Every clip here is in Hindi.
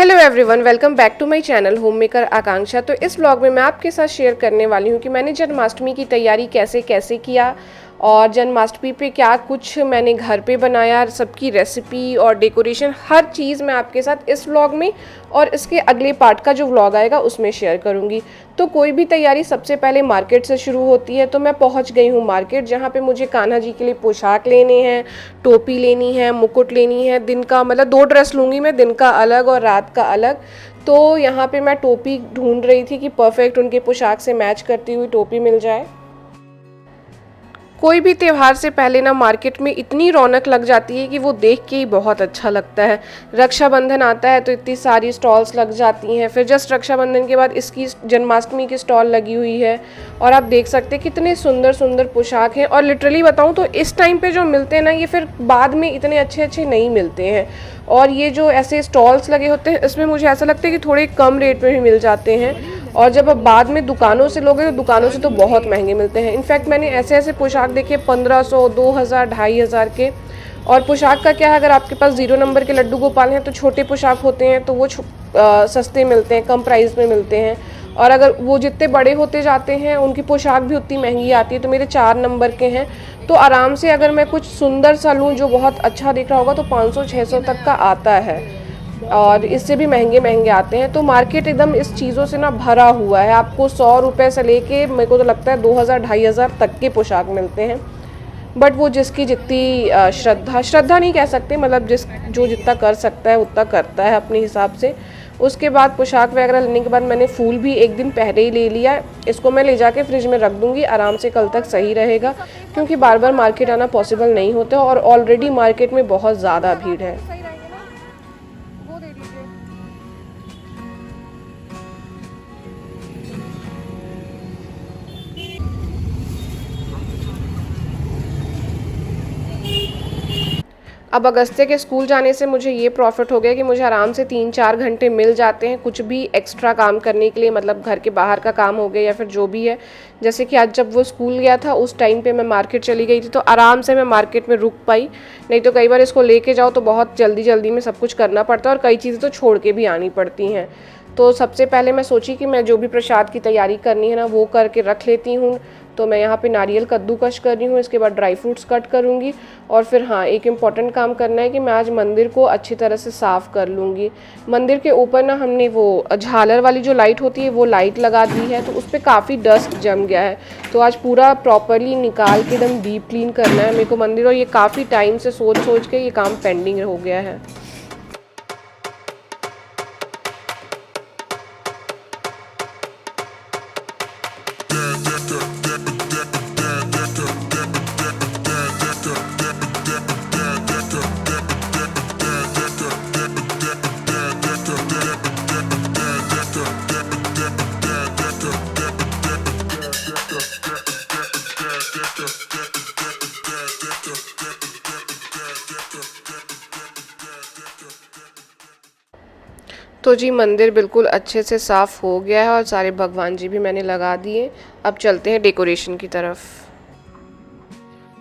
Hello everyone, welcome back to my channel home maker Akanksha. तो इस व्लॉग में मैं आपके साथ शेयर करने वाली हूँ कि मैंने जन्माष्टमी की तैयारी कैसे कैसे किया और जन्माष्टमी पे क्या कुछ मैंने घर पे बनाया, सबकी रेसिपी और डेकोरेशन, हर चीज़ मैं आपके साथ इस व्लॉग में और इसके अगले पार्ट का जो व्लॉग आएगा उसमें शेयर करूँगी। तो कोई भी तैयारी सबसे पहले मार्केट से शुरू होती है। तो मैं पहुँच गई हूँ मार्केट, जहाँ पे मुझे कान्हा जी के लिए पोशाक लेने हैं, टोपी लेनी है, मुकुट लेनी है। दिन का मतलब 2 ड्रेस लूँगी मैं, दिन का अलग और रात का अलग। तो यहाँ पे मैं टोपी ढूंढ रही थी कि परफेक्ट उनके पोशाक से मैच करती हुई टोपी मिल जाए। कोई भी त्यौहार से पहले ना मार्केट में इतनी रौनक लग जाती है कि वो देख के ही बहुत अच्छा लगता है। रक्षाबंधन आता है तो इतनी सारी स्टॉल्स लग जाती हैं, फिर जस्ट रक्षाबंधन के बाद इसकी जन्माष्टमी की स्टॉल लगी हुई है और आप देख सकते हैं कितने सुंदर सुंदर पोशाक हैं। और लिटरली बताऊं तो इस टाइम पे जो मिलते हैं ना, ये फिर बाद में इतने अच्छे अच्छे नहीं मिलते हैं। और ये जो ऐसे स्टॉल्स लगे होते हैं इसमें मुझे ऐसा लगता है कि थोड़े कम रेट में भी मिल जाते हैं, और जब अब बाद में दुकानों से लोगे तो दुकानों से तो बहुत महंगे मिलते हैं। इनफैक्ट मैंने ऐसे ऐसे पोशाक देखे 1500, 2000, 2500 के। और पोशाक का क्या है, अगर आपके पास 0 नंबर के लड्डू गोपाल हैं तो छोटे पोशाक होते हैं तो वो सस्ते मिलते हैं, कम प्राइस में मिलते हैं। और अगर वो जितने बड़े होते जाते हैं उनकी पोशाक भी उतनी महंगी आती है। तो मेरे 4 नंबर के हैं, तो आराम से अगर मैं कुछ सुंदर सा लूँ जो बहुत अच्छा दिख रहा होगा तो 500-600 तक का आता है, और इससे भी महंगे महंगे आते हैं। तो मार्केट एकदम इस चीज़ों से ना भरा हुआ है। आपको 100 रुपये से लेके मेरे को तो लगता है 2000-2500 तक के पोशाक मिलते हैं। बट वो जिसकी जितनी श्रद्धा नहीं कह सकते, मतलब जो जितना कर सकता है उतना करता है अपने हिसाब से। उसके बाद पोशाक वगैरह लेने के बाद मैंने फूल भी एक दिन पहले ही ले लिया। इसको मैं ले जाके फ्रिज में रख दूँगी, आराम से कल तक सही रहेगा, क्योंकि बार बार मार्केट आना पॉसिबल नहीं होता और ऑलरेडी मार्केट में बहुत ज़्यादा भीड़ है। अब अगस्त्य के स्कूल जाने से मुझे ये प्रॉफिट हो गया कि मुझे आराम से 3-4 घंटे मिल जाते हैं कुछ भी एक्स्ट्रा काम करने के लिए, मतलब घर के बाहर का काम हो गया या फिर जो भी है। जैसे कि आज जब वो स्कूल गया था उस टाइम पे मैं मार्केट चली गई थी, तो आराम से मैं मार्केट में रुक पाई। नहीं तो कई बार इसको लेके जाओ तो बहुत जल्दी जल्दी में सब कुछ करना पड़ता है और कई चीज़ें तो छोड़ के भी आनी पड़ती हैं। तो सबसे पहले मैं सोची कि मैं जो भी प्रसाद की तैयारी करनी है ना वो करके रख लेती हूँ। तो मैं यहाँ पे नारियल कद्दूकश कर रही हूँ, इसके बाद ड्राई फ्रूट्स कट करूँगी। और फिर हाँ, एक इम्पॉर्टेंट काम करना है कि मैं आज मंदिर को अच्छी तरह से साफ़ कर लूँगी। मंदिर के ऊपर ना हमने वो झालर वाली जो लाइट होती है वो लाइट लगा दी है, तो उस पर काफ़ी डस्ट जम गया है। तो आज पूरा प्रॉपरली निकाल के एकदम डीप क्लीन करना है मेरे को मंदिर, और ये काफ़ी टाइम से सोच के ये काम पेंडिंग हो गया है। तो जी मंदिर बिल्कुल अच्छे से साफ़ हो गया है और सारे भगवान जी भी मैंने लगा दिए। अब चलते हैं डेकोरेशन की तरफ।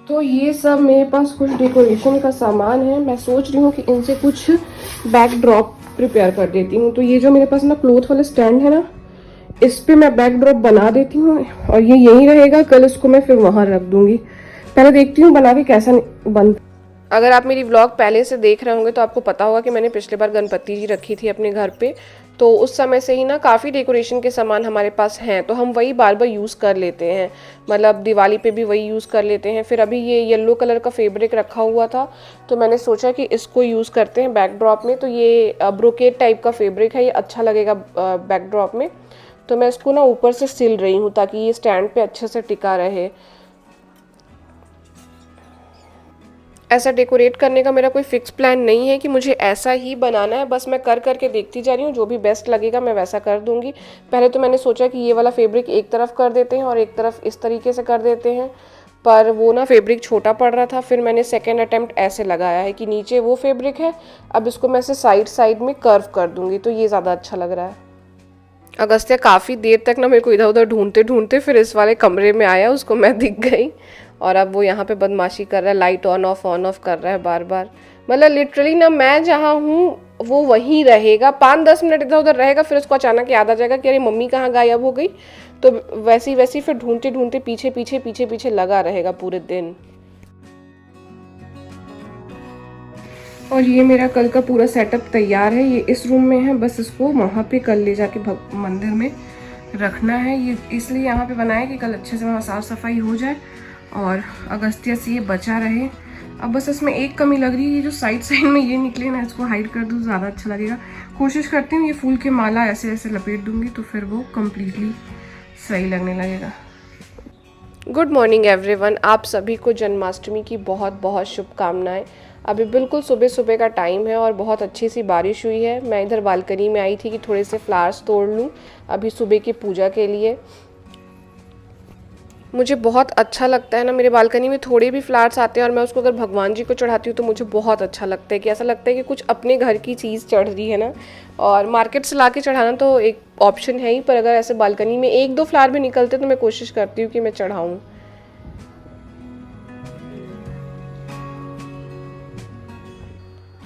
तो ये सब मेरे पास कुछ डेकोरेशन का सामान है। मैं सोच रही हूँ कि इनसे कुछ बैकड्रॉप प्रिपेयर कर देती हूँ। तो ये जो मेरे पास ना क्लॉथ वाला स्टैंड है ना, इस पे मैं बैकड्रॉप बना देती हूँ और ये यहीं रहेगा। कल इसको मैं फिर वहाँ रख दूँगी। पहले देखती हूँ बना के कैसा बनता। अगर आप मेरी व्लॉग पहले से देख रहे होंगे तो आपको पता होगा कि मैंने पिछले बार गणपति जी रखी थी अपने घर पे। तो उस समय से ही ना काफ़ी डेकोरेशन के सामान हमारे पास हैं, तो हम वही बार बार यूज़ कर लेते हैं। मतलब दिवाली पे भी वही यूज़ कर लेते हैं। फिर अभी ये येलो कलर का फैब्रिक रखा हुआ था तो मैंने सोचा कि इसको यूज़ करते हैं बैकड्रॉप में। तो ये ब्रोकेट टाइप का फैब्रिक है, ये अच्छा लगेगा बैकड्रॉप में। तो मैं इसको ना ऊपर से सिल रही हूँ ताकि ये स्टैंड पे अच्छे से टिका रहे। ऐसा डेकोरेट करने का मेरा कोई फिक्स प्लान नहीं है कि मुझे ऐसा ही बनाना है, बस मैं कर करके देखती जा रही हूँ। जो भी बेस्ट लगेगा मैं वैसा कर दूँगी। पहले तो मैंने सोचा कि ये वाला फैब्रिक एक तरफ कर देते हैं और एक तरफ इस तरीके से कर देते हैं, पर वो ना फैब्रिक छोटा पड़ रहा था। फिर मैंने सेकेंड अटैम्प्ट ऐसे लगाया है कि नीचे वो फैब्रिक है, अब इसको मैं ऐसे साइड साइड में कर्व कर दूँगी, तो ये ज़्यादा अच्छा लग रहा है। अगस्त्य काफ़ी देर तक ना मेरे को इधर उधर ढूंढते ढूंढते फिर इस वाले कमरे में आया, उसको मैं दिख गई और अब वो यहाँ पे बदमाशी कर रहा है, लाइट ऑन ऑफ कर रहा है बार बार। मतलब लिटरली ना मैं जहाँ हूँ वो वहीं रहेगा, 5-10 मिनट इधर उधर रहेगा, फिर उसको अचानक याद आ जाएगा कि अरे मम्मी कहाँ गायब हो गई। तो वैसी वैसी फिर ढूंढते ढूंढते पीछे पीछे पीछे पीछे लगा रहेगा पूरे दिन। और ये मेरा कल का पूरा सेटअप तैयार है, ये इस रूम में है, बस इसको वहाँ पे कल ले जाके मंदिर में रखना है। ये इसलिए यहाँ पे बनाया कि कल अच्छे से वहाँ साफ़ सफाई हो जाए और अगस्त्य से ये बचा रहे। अब बस इसमें एक कमी लग रही है, ये जो साइड साइड में ये निकले ना, इसको हाइड कर दूँ ज़्यादा अच्छा लगेगा। कोशिश करती हूँ ये फूल की माला ऐसे ऐसे लपेट दूँगी तो फिर वो कम्प्लीटली सही लगने लगेगा। गुड मॉर्निंग एवरीवन, आप सभी को जन्माष्टमी की बहुत बहुत शुभकामनाएं। अभी बिल्कुल सुबह सुबह का टाइम है और बहुत अच्छी सी बारिश हुई है। मैं इधर बालकनी में आई थी कि थोड़े से फ्लावर्स तोड़ लूँ अभी सुबह की पूजा के लिए। मुझे बहुत अच्छा लगता है ना, मेरे बालकनी में थोड़े भी फ्लावर्स आते हैं और मैं उसको अगर भगवान जी को चढ़ाती हूँ तो मुझे बहुत अच्छा लगता है कि ऐसा लगता है कि कुछ अपने घर की चीज़ चढ़ रही है ना। और मार्केट से ला के चढ़ाना तो एक ऑप्शन है ही, पर अगर ऐसे बालकनी में 1-2 फ्लावर भी निकलते तो मैं कोशिश करती हूँ कि मैं चढ़ाऊँ।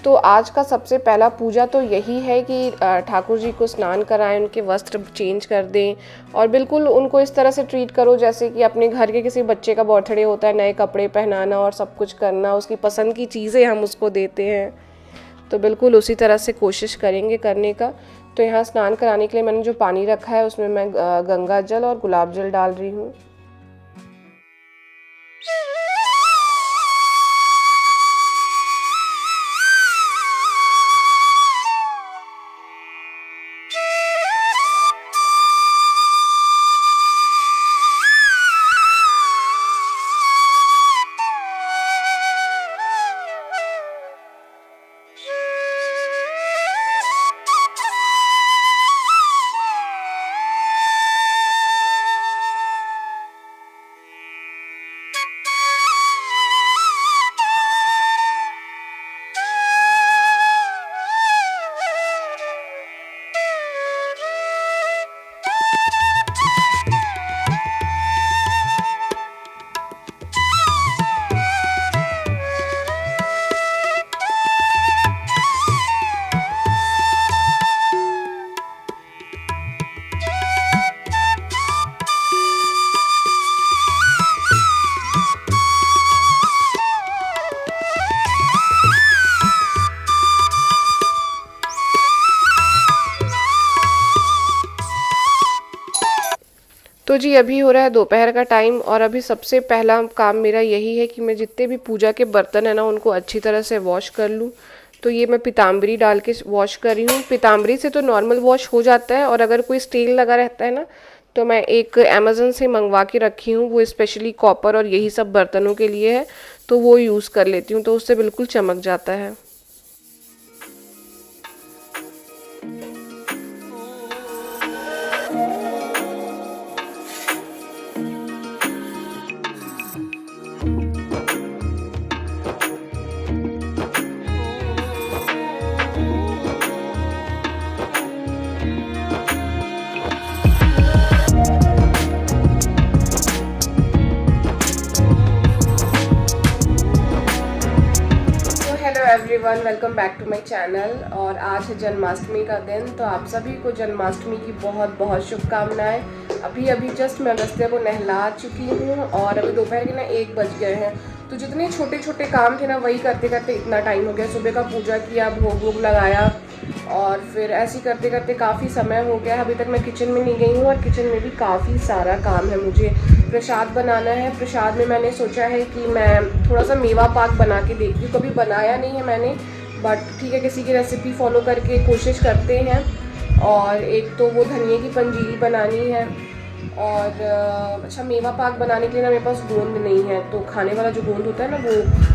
तो आज का सबसे पहला पूजा तो यही है कि ठाकुर जी को स्नान कराएं, उनके वस्त्र चेंज कर दें और बिल्कुल उनको इस तरह से ट्रीट करो जैसे कि अपने घर के किसी बच्चे का बर्थडे होता है, नए कपड़े पहनाना और सब कुछ करना, उसकी पसंद की चीज़ें हम उसको देते हैं, तो बिल्कुल उसी तरह से कोशिश करेंगे करने का। तो यहाँ स्नान कराने के लिए मैंने जो पानी रखा है उसमें मैं गंगा जल और गुलाब जल डाल रही हूँ। तो जी अभी हो रहा है दोपहर का टाइम और अभी सबसे पहला काम मेरा यही है कि मैं जितने भी पूजा के बर्तन है ना उनको अच्छी तरह से वॉश कर लूँ। तो ये मैं पीताम्बरी डाल के वॉश कर रही हूँ। पीताम्बरी से तो नॉर्मल वॉश हो जाता है और अगर कोई स्टेन लगा रहता है ना तो मैं एक अमेज़न से मंगवा के रखी हूँ, वो स्पेशली कॉपर और यही सब बर्तनों के लिए है, तो वो यूज़ कर लेती हूँ, तो उससे बिल्कुल चमक जाता है। Everyone, welcome back to my channel. और आज है जन्माष्टमी का दिन, तो आप सभी को जन्माष्टमी की बहुत बहुत शुभकामनाएं। अभी अभी जस्ट मैं अगस्त्य को नहला चुकी हूँ और अभी दोपहर के ना 1 बज गए हैं। तो जितने छोटे छोटे काम थे ना वही करते करते इतना टाइम हो गया। सुबह का पूजा किया, भोग वोग लगाया और फिर ऐसे करते करते काफ़ी समय हो गया। अभी तक मैं किचन में नहीं गई हूँ और किचन में भी काफ़ी सारा काम है। मुझे प्रसाद बनाना है। प्रसाद में मैंने सोचा है कि मैं थोड़ा सा मेवा पाक बना के देखती हूँ। कभी बनाया नहीं है मैंने, बट ठीक है, किसी की रेसिपी फॉलो करके कोशिश करते हैं। और एक तो वो धनिए की पंजीरी बनानी है और अच्छा, मेवा पाक बनाने के लिए ना मेरे पास गोंद नहीं है, तो खाने वाला जो गोंद होता है ना वो,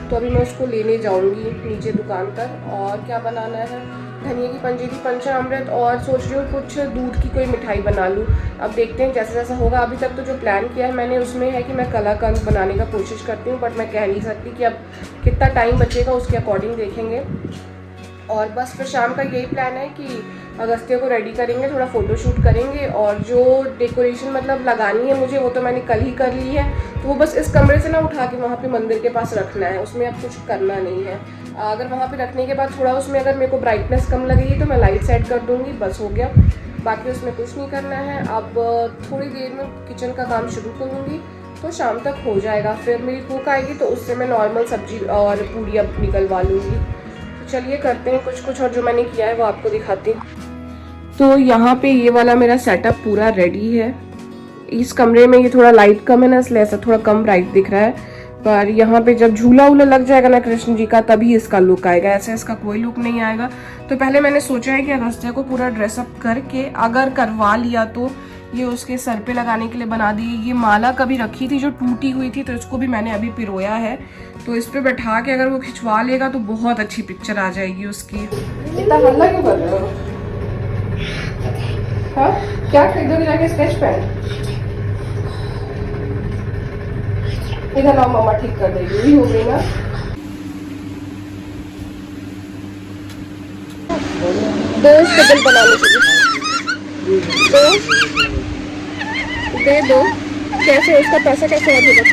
तो अभी मैं उसको लेने जाऊंगी नीचे दुकान पर। और क्या बनाना है, धनिए की पंजीरी, पंचामृत और सोच रही हूँ कुछ दूध की कोई मिठाई बना लूँ। अब देखते हैं जैसा जैसा होगा। अभी तक तो जो प्लान किया है मैंने उसमें है कि मैं कलाकंद बनाने का कोशिश करती हूँ, बट मैं कह नहीं सकती कि अब कितना टाइम बचेगा, उसके अकॉर्डिंग देखेंगे। और बस फिर शाम का यही प्लान है कि अगस्त्य को रेडी करेंगे, थोड़ा फ़ोटो शूट करेंगे और जो डेकोरेशन मतलब लगानी है मुझे वो तो मैंने कल ही कर ली है। तो वो बस इस कमरे से ना उठा के वहाँ पे मंदिर के पास रखना है, उसमें अब कुछ करना नहीं है। अगर वहाँ पे रखने के बाद थोड़ा उसमें अगर मेरे को ब्राइटनेस कम लगेगी तो मैं लाइट सेट कर दूँगी, बस हो गया। बाकी उसमें कुछ नहीं करना है। अब थोड़ी देर में किचन का काम शुरू करूँगी तो शाम तक हो जाएगा। फिर मेरी कुक आएगी तो उससे मैं नॉर्मल सब्जी और पूड़ी अब निकलवा लूँगी। तो चलिए करते हैं कुछ और जो मैंने किया है वो आपको दिखाती हूँ। तो यहाँ पे ये वाला मेरा सेटअप पूरा रेडी है। इस कमरे में ये थोड़ा लाइट कम है ना, इसलिए ऐसा थोड़ा कम ब्राइट दिख रहा है, पर यहाँ पे जब झूला वूला लग जाएगा ना कृष्ण जी का तभी इसका लुक आएगा, ऐसे इसका कोई लुक नहीं आएगा। तो पहले मैंने सोचा है कि अगस्त्य को पूरा ड्रेसअप करके अगर करवा लिया तो ये उसके सर पे लगाने के लिए बना दी। ये माला कभी रखी थी जो टूटी हुई थी, तो इसको भी मैंने अभी पिरोया है, तो इस पे बैठा के अगर वो खिंचवा लेगा तो बहुत अच्छी पिक्चर आ जाएगी उसकी। इतना हल्ला क्यों कर रहे हो? हाँ, क्या खरीदोगे जाके? Sketch pen? इधर आओ, मम्मा ठीक कर देगी। यही हो गई ना? दो स्टेबल बनाने के लिए दे दो। कैसे उसका पैसा कैसे आ जाएगा?